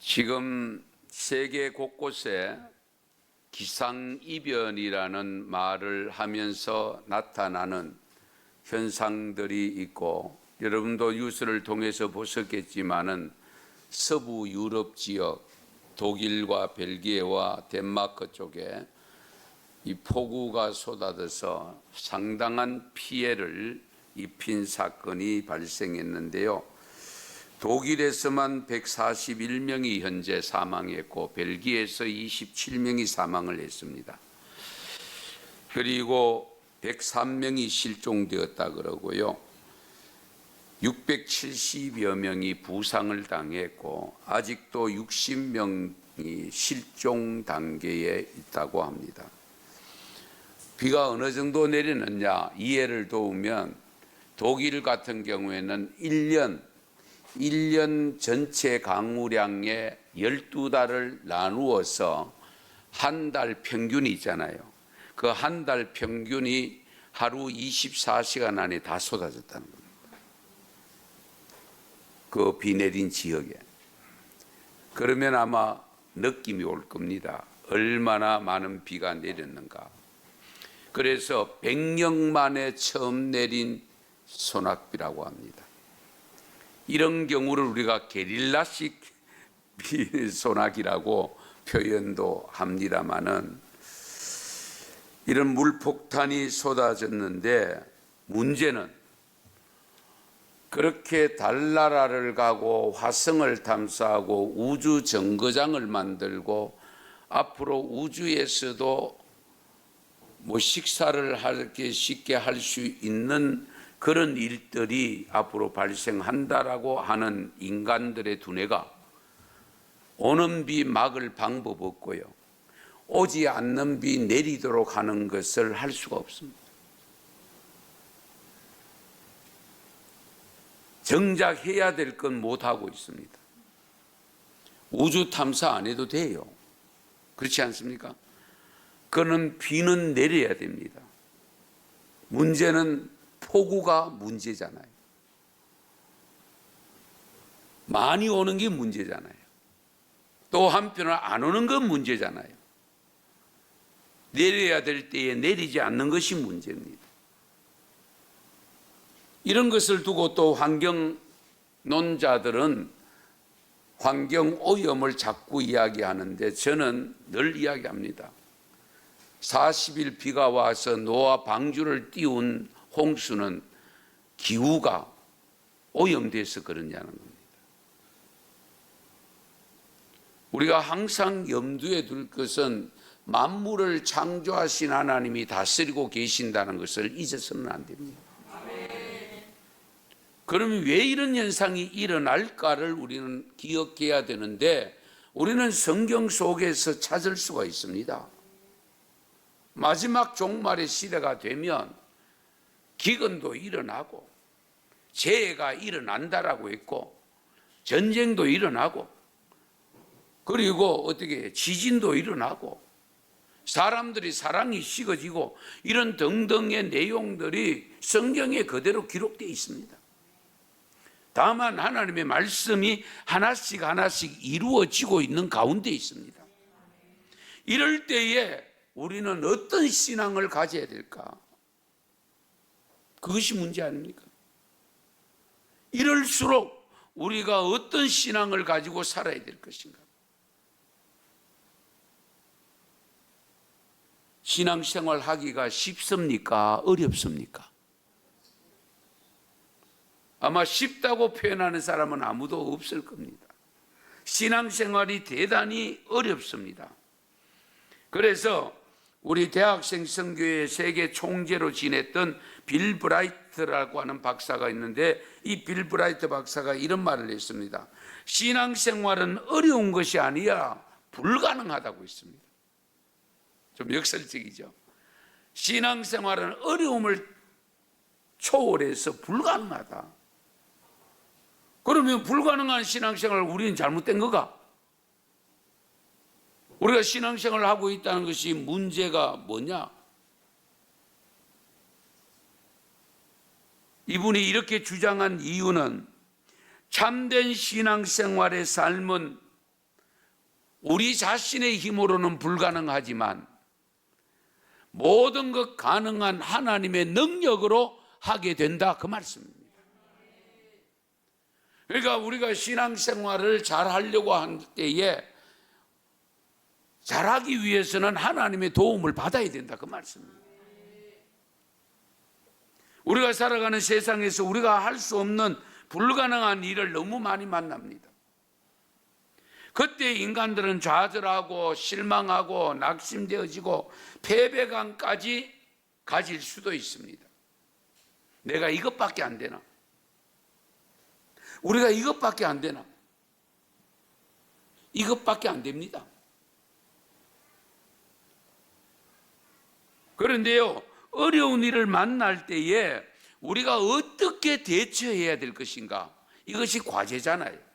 지금 세계 곳곳에 기상이변이라는 말을 하면서 나타나는 현상들이 있고, 여러분도 뉴스를 통해서 보셨겠지만은 서부 유럽 지역, 독일과 벨기에와 덴마크 쪽에 이 폭우가 쏟아져서 상당한 피해를 입힌 사건이 발생했는데요. 독일에서만 141명이 현재 사망했고 벨기에에서 27명이 사망을 했습니다. 그리고 103명이 실종되었다 그러고요. 670여 명이 부상을 당했고 아직도 60명이 실종 단계에 있다고 합니다. 비가 어느 정도 내리느냐 이해를 도우면 독일 같은 경우에는 1년 전체 강우량의 12달을 나누어서 한 달 평균이 있잖아요. 그 한 달 평균이 하루 24시간 안에 다 쏟아졌다는 겁니다. 그 비 내린 지역에. 그러면 아마 느낌이 올 겁니다. 얼마나 많은 비가 내렸는가. 그래서 100년 만에 처음 내린 소낙비라고 합니다. 이런 경우를 우리가 게릴라식 소낙이라고 표현도 합니다마는, 이런 물폭탄이 쏟아졌는데 문제는 그렇게 달나라를 가고 화성을 탐사하고 우주 정거장을 만들고 앞으로 우주에서도 식사를 하기 쉽게 할 수 있는 그런 일들이 앞으로 발생한다라고 하는 인간들의 두뇌가 오는 비 막을 방법 없고요, 오지 않는 비 내리도록 하는 것을 할 수가 없습니다. 정작 해야 될 건 못하고 있습니다. 우주 탐사 안 해도 돼요. 그렇지 않습니까? 그는 비는 내려야 됩니다. 문제는 폭우가 문제잖아요. 많이 오는 게 문제잖아요. 또 한편으로 안 오는 건 문제잖아요. 내려야 될 때에 내리지 않는 것이 문제입니다. 이런 것을 두고 또 환경론자들은 환경오염을 자꾸 이야기하는데, 저는 늘 이야기합니다. 40일 비가 와서 노아 방주를 띄운 홍수는 기후가 오염돼서 그러냐는 겁니다. 우리가 항상 염두에 둘 것은 만물을 창조하신 하나님이 다스리고 계신다는 것을 잊어서는 안 됩니다. 그러면 왜 이런 현상이 일어날까를 우리는 기억해야 되는데, 우리는 성경 속에서 찾을 수가 있습니다. 마지막 종말의 시대가 되면 기근도 일어나고 재해가 일어난다라고 했고, 전쟁도 일어나고, 그리고 어떻게 지진도 일어나고, 사람들이 사랑이 식어지고, 이런 등등의 내용들이 성경에 그대로 기록되어 있습니다. 다만 하나님의 말씀이 하나씩 하나씩 이루어지고 있는 가운데 있습니다. 이럴 때에 우리는 어떤 신앙을 가져야 될까? 그것이 문제 아닙니까? 이럴수록 우리가 어떤 신앙을 가지고 살아야 될 것인가? 신앙생활 하기가 쉽습니까? 어렵습니까? 아마 쉽다고 표현하는 사람은 아무도 없을 겁니다. 신앙생활이 대단히 어렵습니다. 그래서 우리 대학생 선교회 세계 총재로 지냈던 빌 브라이트라고 하는 박사가 있는데, 이 빌 브라이트 박사가 이런 말을 했습니다. 신앙생활은 어려운 것이 아니라 불가능하다고 했습니다. 좀 역설적이죠. 신앙생활은 어려움을 초월해서 불가능하다. 그러면 불가능한 신앙생활을 우리는 잘못된 거가? 우리가 신앙생활을 하고 있다는 것이 문제가 뭐냐? 이분이 이렇게 주장한 이유는 참된 신앙생활의 삶은 우리 자신의 힘으로는 불가능하지만 모든 것 가능한 하나님의 능력으로 하게 된다, 그 말씀입니다. 그러니까 우리가 신앙생활을 잘 하려고 할 때에 잘하기 위해서는 하나님의 도움을 받아야 된다, 그 말씀입니다. 우리가 살아가는 세상에서 우리가 할 수 없는 불가능한 일을 너무 많이 만납니다. 그때 인간들은 좌절하고 실망하고 낙심되어지고 패배감까지 가질 수도 있습니다. 내가 이것밖에 안 되나? 우리가 이것밖에 안 되나? 이것밖에 안 됩니다. 그런데요, 어려운 일을 만날 때에 우리가 어떻게 대처해야 될 것인가? 이것이 과제잖아요.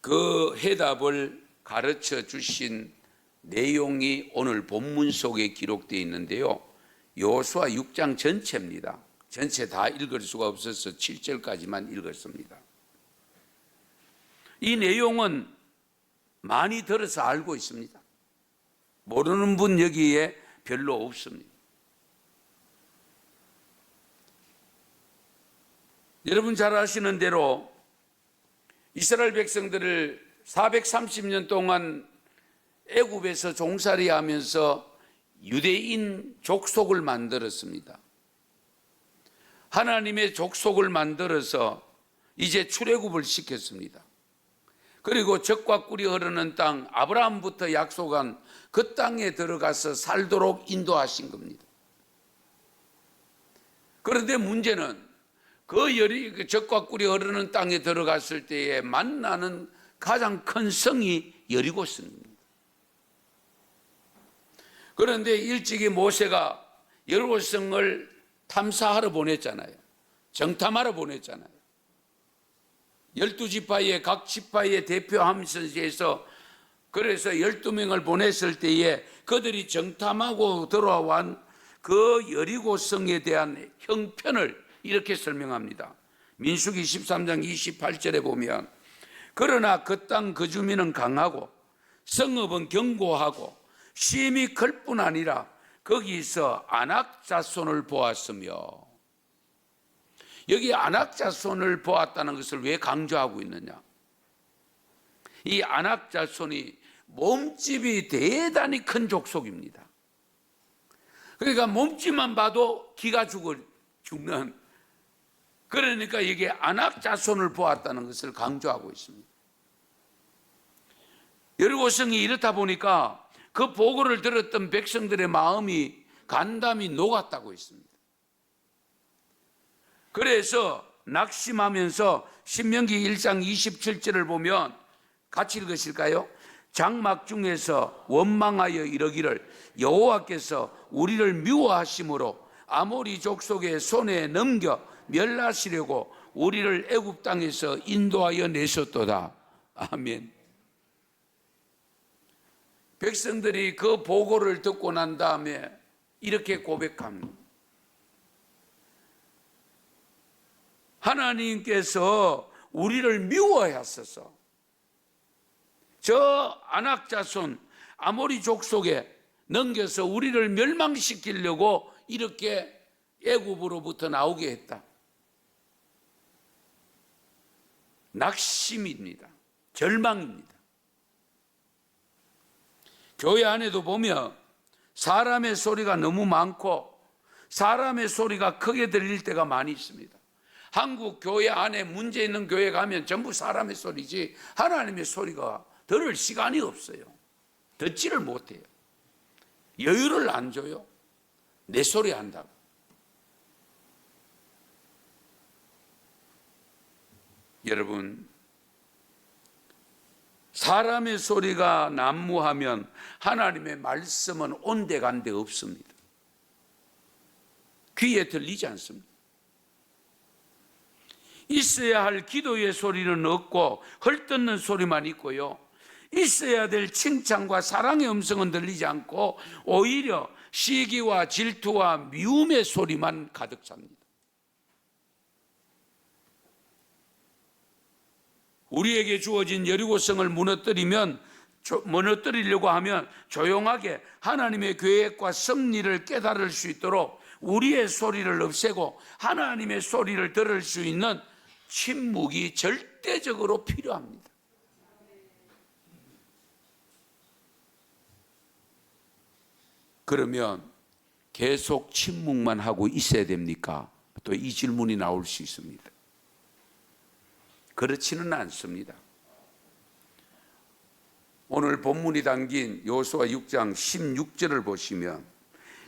그 해답을 가르쳐 주신 내용이 오늘 본문 속에 기록되어 있는데요. 여호수아 6장 전체입니다. 전체 다 읽을 수가 없어서 7절까지만 읽었습니다. 이 내용은 많이 들어서 알고 있습니다. 모르는 분 여기에 별로 없습니다. 여러분 잘 아시는 대로 이스라엘 백성들을 430년 동안 애굽에서 종살이 하면서 유대인 족속을 만들었습니다. 하나님의 족속을 만들어서 이제 출애굽을 시켰습니다. 그리고 젖과 꿀이 흐르는 땅, 아브라함부터 약속한 그 땅에 들어가서 살도록 인도하신 겁니다. 그런데 문제는 그 젖과 꿀이 흐르는 땅에 들어갔을 때에 만나는 가장 큰 성이 여리고성입니다. 그런데 일찍이 모세가 여리고성을 탐사하러 보냈잖아요. 정탐하러 보냈잖아요. 12지파의 각 지파의 대표하면서 그래서 12명을 보냈을 때에 그들이 정탐하고 돌아온 그 여리고성에 대한 형편을 이렇게 설명합니다. 민수기 13장 28절에 보면 그러나 그 땅 그 주민은 강하고 성읍은 견고하고 심이 클 뿐 아니라 거기서 아낙 자손을 보았으며, 여기 아낙 자손을 보았다는 것을 왜 강조하고 있느냐? 이 아낙 자손이 몸집이 대단히 큰 족속입니다. 그러니까 몸집만 봐도 기가 죽는, 그러니까 이게 아낙 자손을 보았다는 것을 강조하고 있습니다. 여리고성이 이렇다 보니까 그 보고를 들었던 백성들의 마음이 간담이 녹았다고 했습니다. 그래서 낙심하면서 신명기 1장 27절을 보면 같이 읽으실까요? 장막 중에서 원망하여 이르기를 여호와께서 우리를 미워하심으로 아모리 족속의 손에 넘겨 멸하시려고 우리를 애굽 땅에서 인도하여 내셨도다. 아멘. 백성들이 그 보고를 듣고 난 다음에 이렇게 고백합니다. 하나님께서 우리를 미워하셔서 저 아낙 자손 아모리 족속에 넘겨서 우리를 멸망시키려고 이렇게 애굽으로부터 나오게 했다. 낙심입니다. 절망입니다. 교회 안에도 보면 사람의 소리가 너무 많고 사람의 소리가 크게 들릴 때가 많이 있습니다. 한국 교회 안에 문제 있는 교회 가면 전부 사람의 소리지 하나님의 소리가 들을 시간이 없어요. 듣지를 못해요. 여유를 안 줘요. 내 소리 한다고. 여러분, 사람의 소리가 난무하면 하나님의 말씀은 온데간데 없습니다. 귀에 들리지 않습니다. 있어야 할 기도의 소리는 없고 헐뜯는 소리만 있고요. 있어야 될 칭찬과 사랑의 음성은 들리지 않고 오히려 시기와 질투와 미움의 소리만 가득 찹니다. 우리에게 주어진 여리고성을 무너뜨리려고 하면 조용하게 하나님의 계획과 섭리를 깨달을 수 있도록 우리의 소리를 없애고 하나님의 소리를 들을 수 있는 침묵이 절대적으로 필요합니다. 그러면 계속 침묵만 하고 있어야 됩니까? 또 이 질문이 나올 수 있습니다. 그렇지는 않습니다. 오늘 본문이 담긴 여호수아 6장 16절을 보시면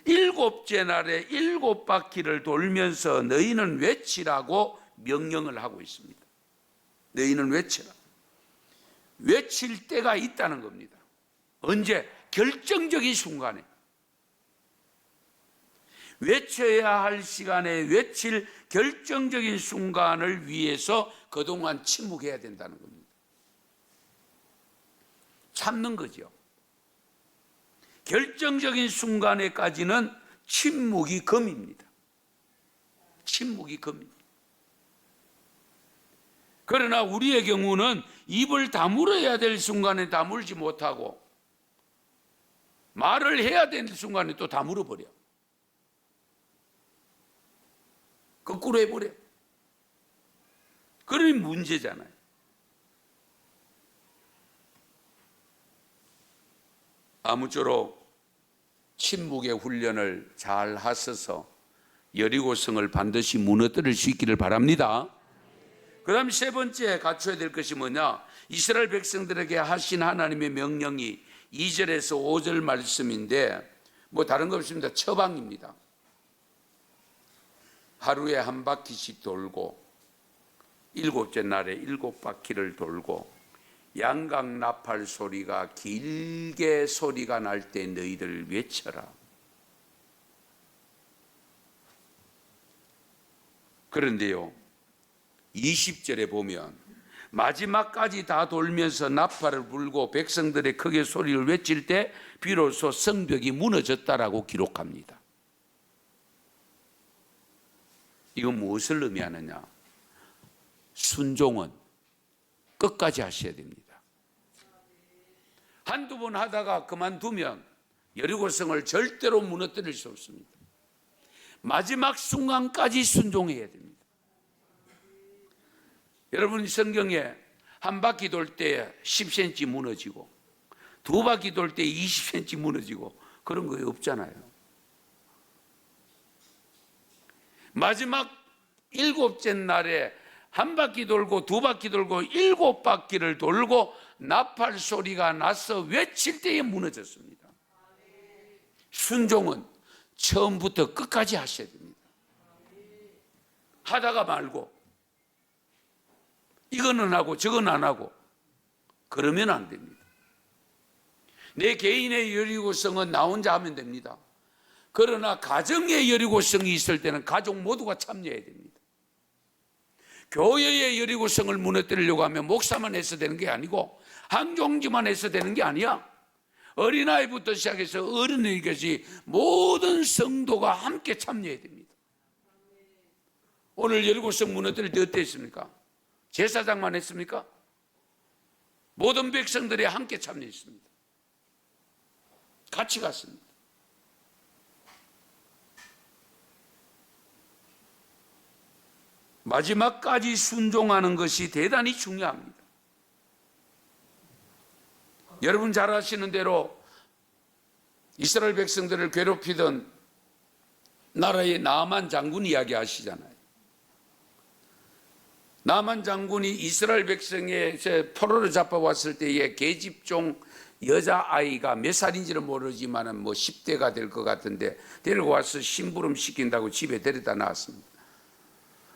일곱째 날에 일곱 바퀴를 돌면서 너희는 외치라고 명령을 하고 있습니다. 너희는 외치라. 외칠 때가 있다는 겁니다. 언제? 결정적인 순간에. 외쳐야 할 시간에 외칠 결정적인 순간을 위해서 그동안 침묵해야 된다는 겁니다. 참는 거죠. 결정적인 순간에까지는 침묵이 금입니다. 침묵이 금입니다. 그러나 우리의 경우는 입을 다물어야 될 순간에 다물지 못하고 말을 해야 되는 순간에 또 다물어버려. 거꾸로 해버려. 그러니 문제잖아요. 아무쪼록 침묵의 훈련을 잘 하셔서 여리고성을 반드시 무너뜨릴 수 있기를 바랍니다. 그 다음 세 번째 갖춰야 될 것이 뭐냐? 이스라엘 백성들에게 하신 하나님의 명령이 2절에서 5절 말씀인데 뭐 다른 거 없습니다. 처방입니다. 하루에 한 바퀴씩 돌고 일곱째 날에 일곱 바퀴를 돌고 양각 나팔 소리가 길게 소리가 날 때 너희들 외쳐라. 그런데요 20절에 보면 마지막까지 다 돌면서 나팔을 불고 백성들의 크게 소리를 외칠 때 비로소 성벽이 무너졌다라고 기록합니다. 이건 무엇을 의미하느냐? 순종은 끝까지 하셔야 됩니다. 한두 번 하다가 그만두면 여리고성을 절대로 무너뜨릴 수 없습니다. 마지막 순간까지 순종해야 됩니다. 여러분 성경에 한 바퀴 돌 때 10cm 무너지고 두 바퀴 돌 때 20cm 무너지고 그런 거 없잖아요. 마지막 일곱째 날에 한 바퀴 돌고 두 바퀴 돌고 일곱 바퀴를 돌고 나팔 소리가 나서 외칠 때에 무너졌습니다. 순종은 처음부터 끝까지 하셔야 됩니다. 하다가 말고 이거는 하고 저건 안 하고 그러면 안 됩니다. 내 개인의 여리고성은 나 혼자 하면 됩니다. 그러나 가정의 여리고성이 있을 때는 가족 모두가 참여해야 됩니다. 교회의 여리고성을 무너뜨리려고 하면 목사만 해서 되는 게 아니고 항종지만 해서 되는 게 아니야. 어린아이부터 시작해서 어른에게까지 모든 성도가 함께 참여해야 됩니다. 오늘 여리고성 무너뜨릴 때 어땠습니까? 제사장만 했습니까? 모든 백성들이 함께 참여했습니다. 같이 갔습니다. 마지막까지 순종하는 것이 대단히 중요합니다. 여러분 잘 아시는 대로 이스라엘 백성들을 괴롭히던 나라의 나만 장군 이야기 아시잖아요. 나만 장군이 이스라엘 백성의 포로를 잡아왔을 때에 계집종 여자아이가 몇 살인지는 모르지만 뭐 10대가 될 것 같은데 데리고 와서 심부름 시킨다고 집에 데려다 놨습니다.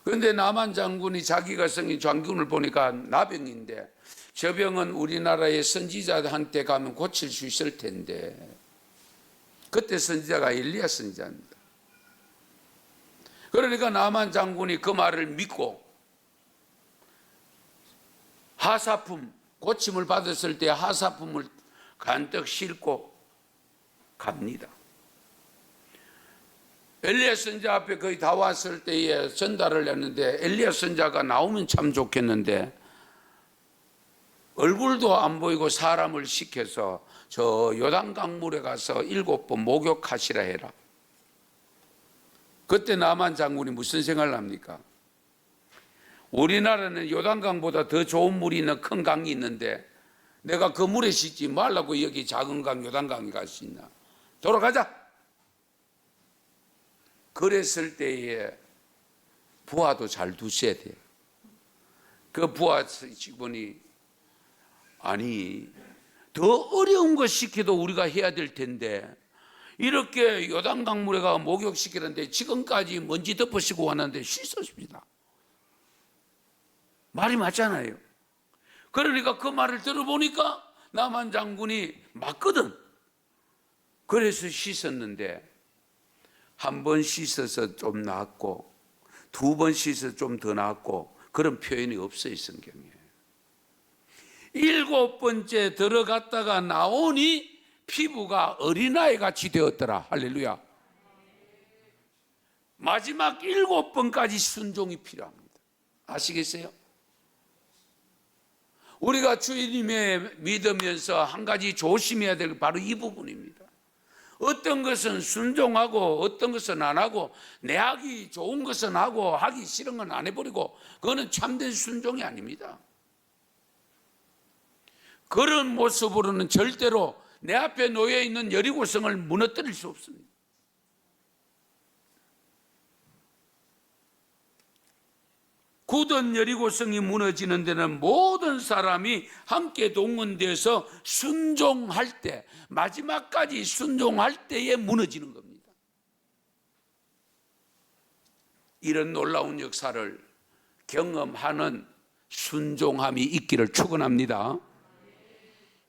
그런데 나만 장군이 자기가 생긴 장군을 보니까 나병인데 저 병은 우리나라의 선지자한테 가면 고칠 수 있을 텐데 그때 선지자가 엘리야 선지자입니다. 그러니까 나만 장군이 그 말을 믿고 하사품 고침을 받았을 때 하사품을 간뜩 싣고 갑니다. 엘리야 선지자 앞에 거의 다 왔을 때에 전달을 했는데 엘리야 선지자가 나오면 참 좋겠는데 얼굴도 안 보이고 사람을 시켜서 저 요단강물에 가서 7번 목욕하시라 해라. 그때 나만 장군이 무슨 생각을 합니까? 우리나라는 요단강보다 더 좋은 물이 있는 큰 강이 있는데 내가 그 물에 씻지 말라고 여기 작은 강 요단강에 갈 수 있나? 돌아가자. 그랬을 때에 부하도 잘 두셔야 돼요. 그 부하 직원이 아니 더 어려운 거 시켜도 우리가 해야 될 텐데 이렇게 요단강물에 가 목욕시키는데 지금까지 먼지 덮으시고 왔는데 씻었습니다. 말이 맞잖아요. 그러니까 그 말을 들어보니까 남한 장군이 맞거든. 그래서 씻었는데 한 번 씻어서 좀 나았고 2번 씻어서 좀 더 나았고 그런 표현이 없어요, 성경에. 7번째 들어갔다가 나오니 피부가 어린아이 같이 되었더라. 할렐루야. 마지막 7번까지 순종이 필요합니다. 아시겠어요? 우리가 주님의 믿으면서 한 가지 조심해야 될 게 바로 이 부분입니다. 어떤 것은 순종하고 어떤 것은 안 하고 내 하기 좋은 것은 하고 하기 싫은 건 안 해버리고 그거는 참된 순종이 아닙니다. 그런 모습으로는 절대로 내 앞에 놓여 있는 여리고성을 무너뜨릴 수 없습니다. 굳은 여리고성이 무너지는 데는 모든 사람이 함께 동원되어서 순종할 때, 마지막까지 순종할 때에 무너지는 겁니다. 이런 놀라운 역사를 경험하는 순종함이 있기를 축원합니다.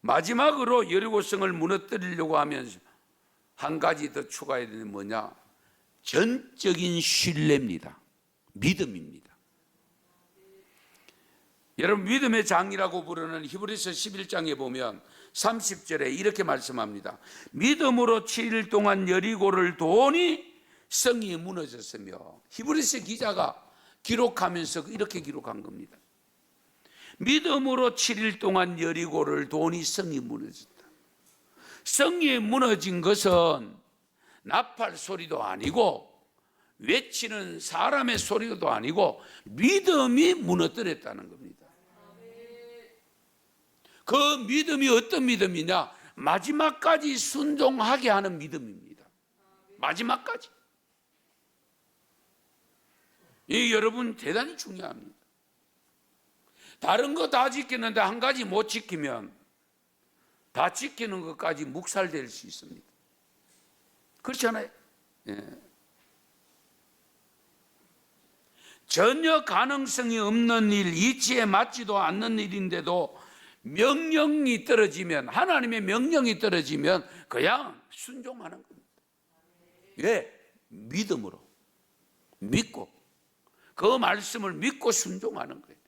마지막으로 여리고성을 무너뜨리려고 하면 한 가지 더 추가해야 되는 게 뭐냐? 전적인 신뢰입니다. 믿음입니다. 여러분, 믿음의 장이라고 부르는 히브리서 11장에 보면 30절에 이렇게 말씀합니다. 믿음으로 7일 동안 여리고를 도니 성이 무너졌으며, 히브리서 기자가 기록하면서 이렇게 기록한 겁니다. 믿음으로 7일 동안 여리고를 도니 성이 무너졌다. 성이 무너진 것은 나팔 소리도 아니고 외치는 사람의 소리도 아니고 믿음이 무너뜨렸다는 겁니다. 그 믿음이 어떤 믿음이냐? 마지막까지 순종하게 하는 믿음입니다. 마지막까지. 이 여러분 대단히 중요합니다. 다른 거 다 지키는데 한 가지 못 지키면 다 지키는 것까지 묵살될 수 있습니다. 그렇잖아요. 예. 전혀 가능성이 없는 일, 이치에 맞지도 않는 일인데도 명령이 떨어지면, 하나님의 명령이 떨어지면 그냥 순종하는 겁니다. 왜? 믿음으로. 믿고. 그 말씀을 믿고 순종하는 거예요.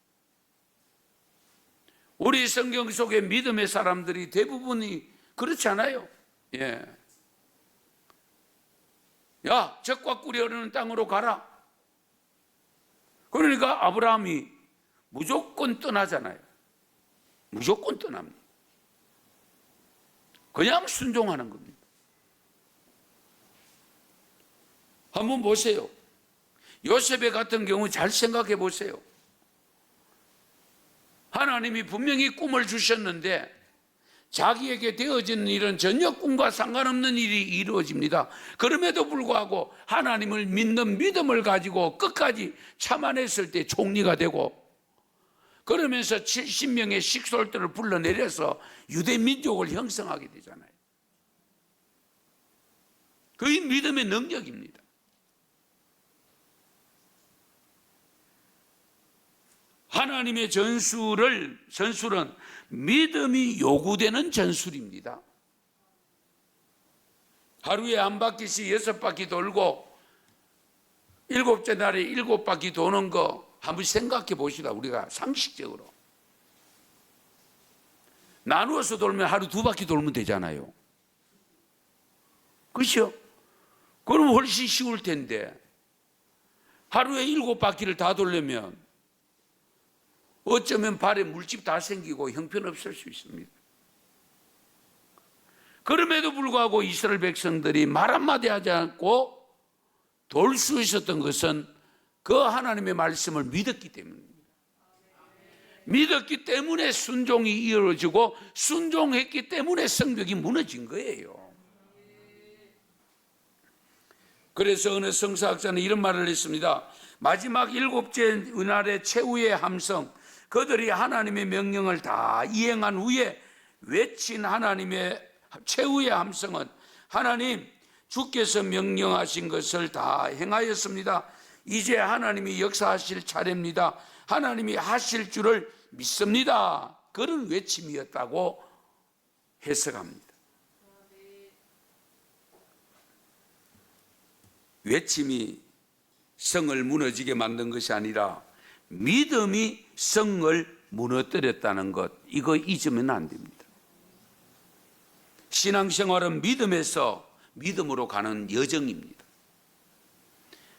우리 성경 속의 믿음의 사람들이 대부분이 그렇지 않아요? 예. 야, 적과 꿀이 흐르는 땅으로 가라. 그러니까 아브라함이 무조건 떠나잖아요. 무조건 떠납니다. 그냥 순종하는 겁니다. 한번 보세요. 요셉의 같은 경우 잘 생각해 보세요. 하나님이 분명히 꿈을 주셨는데 자기에게 되어지는 일은 전혀 꿈과 상관없는 일이 이루어집니다. 그럼에도 불구하고 하나님을 믿는 믿음을 가지고 끝까지 참아냈을 때 총리가 되고, 그러면서 70명의 식솔들을 불러내려서 유대 민족을 형성하게 되잖아요. 그게 믿음의 능력입니다. 하나님의 전술은 믿음이 요구되는 전술입니다. 하루에 한 바퀴씩 6바퀴 돌고 7째 날에 7바퀴 도는 거 한번 생각해 보시다. 우리가 상식적으로 나누어서 돌면 하루 2바퀴 돌면 되잖아요. 그렇죠? 그럼 훨씬 쉬울 텐데 하루에 7바퀴를 다 돌려면 어쩌면 발에 물집 다 생기고 형편없을 수 있습니다. 그럼에도 불구하고 이스라엘 백성들이 말 한마디 하지 않고 돌 수 있었던 것은 그 하나님의 말씀을 믿었기 때문입니다. 믿었기 때문에 순종이 이루어지고 순종했기 때문에 성벽이 무너진 거예요. 그래서 어느 성사학자는 이런 말을 했습니다. 마지막 7째 은알의 최후의 함성, 그들이 하나님의 명령을 다 이행한 후에 외친 하나님의 최후의 함성은 하나님, 주께서 명령하신 것을 다 행하였습니다. 이제 하나님이 역사하실 차례입니다. 하나님이 하실 줄을 믿습니다. 그런 외침이었다고 해석합니다. 외침이 성을 무너지게 만든 것이 아니라 믿음이 성을 무너뜨렸다는 것, 이거 잊으면 안 됩니다. 신앙생활은 믿음에서 믿음으로 가는 여정입니다.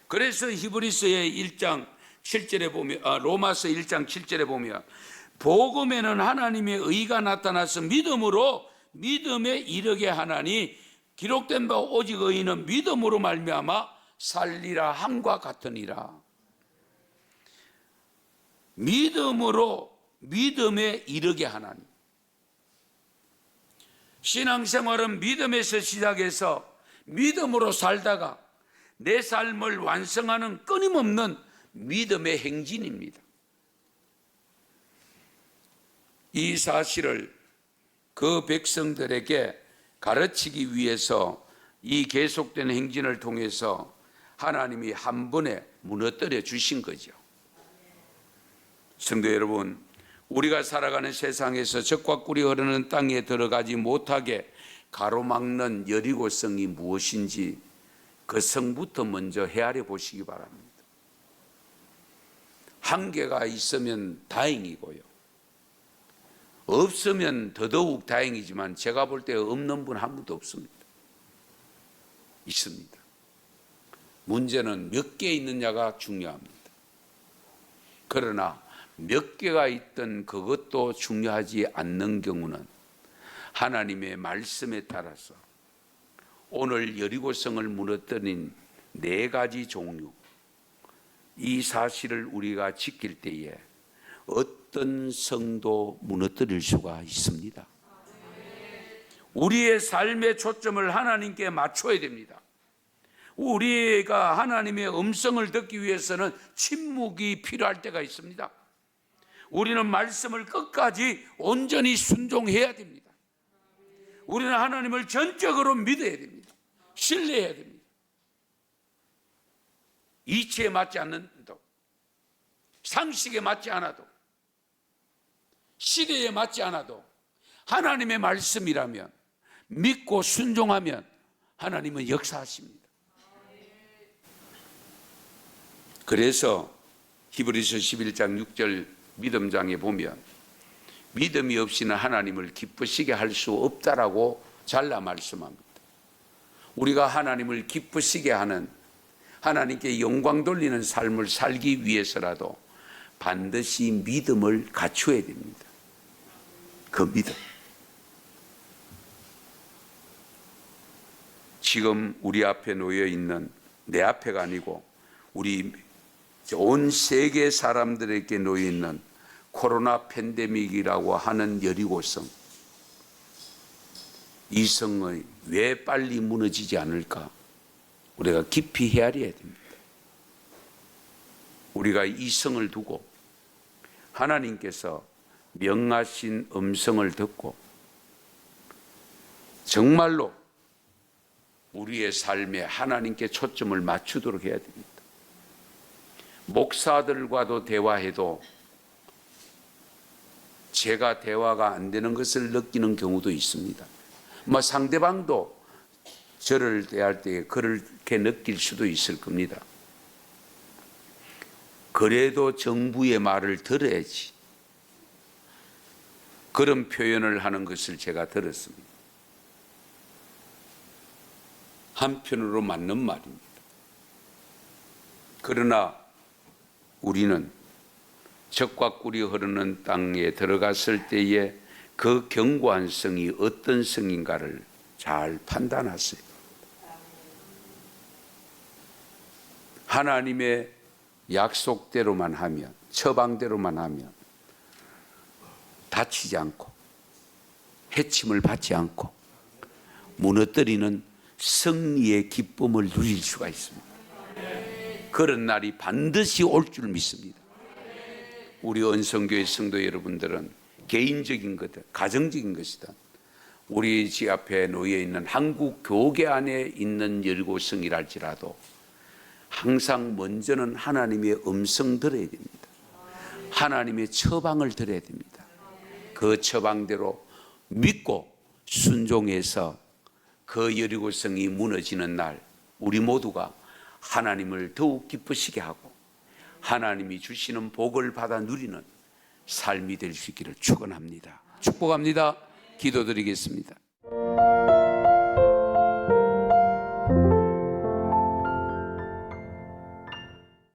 그래서 히브리서의 1장 7절에 보면, 로마서 1장 7절에 보면 복음에는 하나님의 의가 나타나서 믿음으로 믿음에 이르게 하나니 기록된 바 오직 의인은 믿음으로 말미암아 살리라 함과 같으니라. 믿음으로 믿음에 이르게 하나니, 신앙생활은 믿음에서 시작해서 믿음으로 살다가 내 삶을 완성하는 끊임없는 믿음의 행진입니다. 이 사실을 그 백성들에게 가르치기 위해서 이 계속된 행진을 통해서 하나님이 한 번에 무너뜨려 주신 거죠. 성도 여러분, 우리가 살아가는 세상에서 적과 꿀이 흐르는 땅에 들어가지 못하게 가로막는 여리고성이 무엇인지 그 성부터 먼저 헤아려 보시기 바랍니다. 한계가 있으면 다행이고요, 없으면 더더욱 다행이지만 제가 볼 때 없는 분 한 분도 없습니다. 있습니다. 문제는 몇 개 있느냐가 중요합니다. 그러나 몇 개가 있던 그것도 중요하지 않는 경우는 하나님의 말씀에 따라서 오늘 여리고성을 무너뜨린 4가지 종류, 이 사실을 우리가 지킬 때에 어떤 성도 무너뜨릴 수가 있습니다. 우리의 삶의 초점을 하나님께 맞춰야 됩니다. 우리가 하나님의 음성을 듣기 위해서는 침묵이 필요할 때가 있습니다. 우리는 말씀을 끝까지 온전히 순종해야 됩니다. 우리는 하나님을 전적으로 믿어야 됩니다. 신뢰해야 됩니다. 이치에 맞지 않는다고, 상식에 맞지 않아도, 시대에 맞지 않아도 하나님의 말씀이라면 믿고 순종하면 하나님은 역사하십니다. 그래서 히브리서 11장 6절 믿음장에 보면 믿음이 없이는 하나님을 기쁘시게 할 수 없다라고 잘라 말씀합니다. 우리가 하나님을 기쁘시게 하는, 하나님께 영광 돌리는 삶을 살기 위해서라도 반드시 믿음을 갖춰야 됩니다. 그 믿음. 지금 우리 앞에 놓여 있는, 내 앞에가 아니고 우리 온 세계 사람들에게 놓여 있는 코로나 팬데믹이라고 하는 여리고성, 이 성이 왜 빨리 무너지지 않을까? 우리가 깊이 헤아려야 됩니다. 우리가 이 성을 두고 하나님께서 명하신 음성을 듣고 정말로 우리의 삶에 하나님께 초점을 맞추도록 해야 됩니다. 목사들과도 대화해도 제가 대화가 안 되는 것을 느끼는 경우도 있습니다. 상대방도 저를 대할 때 그렇게 느낄 수도 있을 겁니다. 그래도 정부의 말을 들어야지, 그런 표현을 하는 것을 제가 들었습니다. 한편으로 맞는 말입니다. 그러나 우리는 젖과 꿀이 흐르는 땅에 들어갔을 때에 그 견고한 성이 어떤 성인가를 잘 판단하세요. 하나님의 약속대로만 하면, 처방대로만 하면 다치지 않고 해침을 받지 않고 무너뜨리는 승리의 기쁨을 누릴 수가 있습니다. 그런 날이 반드시 올 줄 믿습니다. 우리 언성교회 성도 여러분들은 개인적인 것들, 가정적인 것이든 우리 집 앞에 놓여 있는 한국 교계 안에 있는 여리고성이랄지라도 항상 먼저는 하나님의 음성 들어야 됩니다. 하나님의 처방을 들어야 됩니다. 그 처방대로 믿고 순종해서 그 여리고성이 무너지는 날 우리 모두가 하나님을 더욱 기쁘시게 하고 하나님이 주시는 복을 받아 누리는 삶이 될 수 있기를 축원합니다. 축복합니다. 기도드리겠습니다.